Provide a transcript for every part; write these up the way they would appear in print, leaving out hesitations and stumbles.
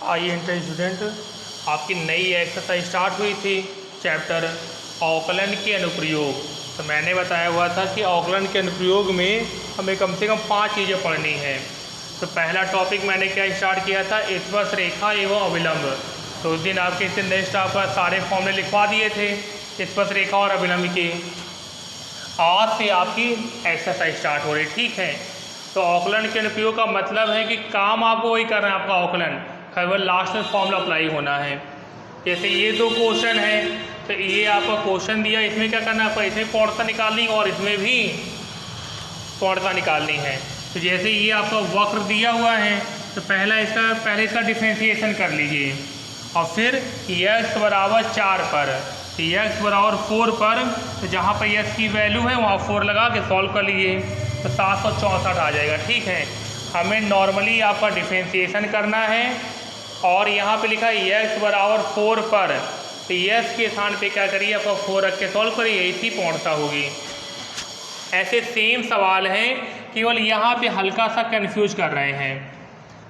आइए inter student, आपकी नई एक्सरसाइज स्टार्ट हुई थी चैप्टर अवकलन के अनुप्रयोग। तो मैंने बताया हुआ था कि अवकलन के अनुप्रयोग में हमें कम से कम 5 चीज़ें पढ़नी हैं। तो पहला टॉपिक मैंने क्या स्टार्ट किया था, स्पर्शरेखा एवं अभिलंब। तो उस दिन आपके इससे नेक्स्ट आपका सारे फॉर्मूले लिखवा दिए थे स्पर्शरेखा और अभिलंब के। आज से आपकी एक्सरसाइज स्टार्ट हो रही, ठीक है। तो अवकलन के अनुप्रयोग का मतलब है कि काम आपको वही करना है, आपका अवकलन केवल लास्ट में फॉर्मूला अप्लाई होना है। जैसे ये 2 क्वेश्चन है, तो ये आपका क्वेश्चन दिया, इसमें क्या करना है आपको, इसमें पूर्णता निकालनी और इसमें भी पूर्णता निकालनी है। तो जैसे ये आपका वक्र दिया हुआ है, तो पहले इसका डिफरेंशिएशन कर लीजिए और फिर x बराबर 4 पर, x बराबर 4 पर, तो जहाँ पर x की वैल्यू है वहाँ 4 लगा के सॉल्व कर लीजिए, तो 764 आ जाएगा, ठीक है। हमें नॉर्मली आपका डिफरेंशिएशन करना है और यहाँ पे लिखा है x बराबर 4 पर, तो x के स्थान पे क्या करिए, आपका 4 रख के सॉल्व करिए, इसी पूर्णता होगी। ऐसे सेम सवाल हैं, केवल यहाँ पे हल्का सा कंफ्यूज कर रहे हैं।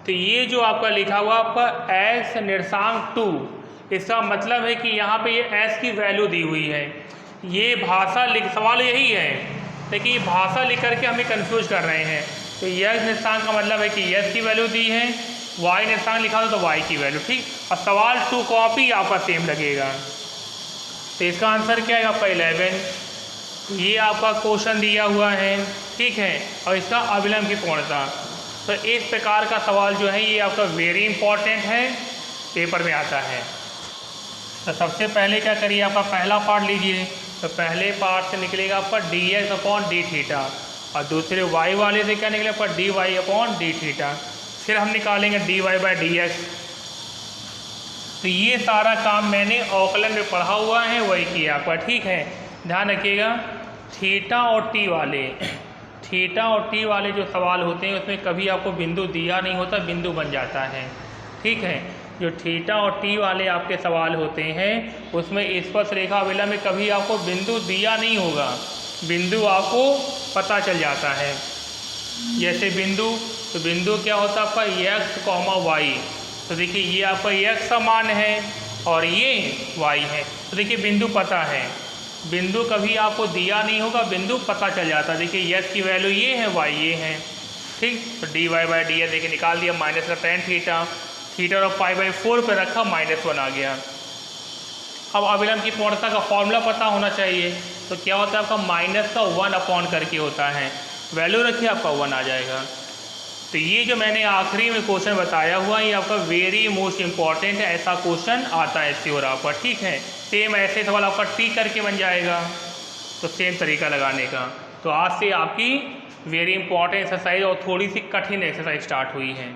तो ये जो आपका लिखा हुआ आपका x निर्देशांक 2, इसका मतलब है कि यहाँ पे ये s की वैल्यू दी हुई है। ये भाषा सवाल यही है, लेकिन ये भाषा लिख करके हमें कंफ्यूज कर रहे हैं। तो x निर्देशांक का मतलब है कि s की वैल्यू दी है, y निर्देशांक लिखा था तो y की वैल्यू, ठीक। और सवाल 2 कॉपी आपका सेम लगेगा। तो इसका आंसर क्या है आपका 11। ये आपका क्वेश्चन दिया हुआ है, ठीक है, और इसका अभिलंब की पूर्णता। तो इस प्रकार का सवाल जो है ये आपका वेरी इंपॉर्टेंट है, पेपर में आता है। तो सबसे पहले क्या करिए, आपका पहला पार्ट लीजिए। तो पहले पार्ट से निकलेगा आपका dx अपॉन डी थीटा, और दूसरे y वाले से क्या निकलेगा आपका dy अपॉन डी थीटा। फिर हम निकालेंगे dy बाई dx। तो ये सारा काम मैंने अवकलन में पढ़ा हुआ है, वही किया आपका, ठीक है। ध्यान रखिएगा, थीटा और टी वाले जो सवाल होते हैं उसमें कभी आपको बिंदु दिया नहीं होता, बिंदु बन जाता है, ठीक है। जो थीटा और टी वाले आपके सवाल होते हैं उसमें स्पर्शरेखा अभिलंब में कभी आपको बिंदु दिया नहीं होगा, बिंदु आपको पता चल जाता है। जैसे बिंदु, तो बिंदु क्या होता है आपका x, y। तो देखिए ये आपका x का मान है और ये y है, तो देखिए बिंदु पता है। बिंदु कभी आपको दिया नहीं होगा, बिंदु पता चल जाता है। देखिए x की वैल्यू ये है, y ये है, ठीक। तो dy बाई ds देखिए निकाल दिया, माइनस का tan थीटा, थीटा और π/4 पे रखा, -1 आ गया। अब अभिलंब की पूर्णता का फॉर्मूला पता होना चाहिए। तो क्या होता है आपका माइनस का 1 अपॉन करके होता है, वैल्यू रखिए आपका 1 आ जाएगा। तो ये जो मैंने आखिरी में क्वेश्चन बताया हुआ, ये आपका वेरी मोस्ट इंपॉर्टेंट है, ऐसा क्वेश्चन आता है श्योर आपका, ठीक है। सेम ऐसे सवाल आपका टी करके बन जाएगा, तो सेम तरीका लगाने का। तो आज से आपकी वेरी इंपॉर्टेंट एक्सरसाइज और थोड़ी सी कठिन एक्सरसाइज स्टार्ट हुई है।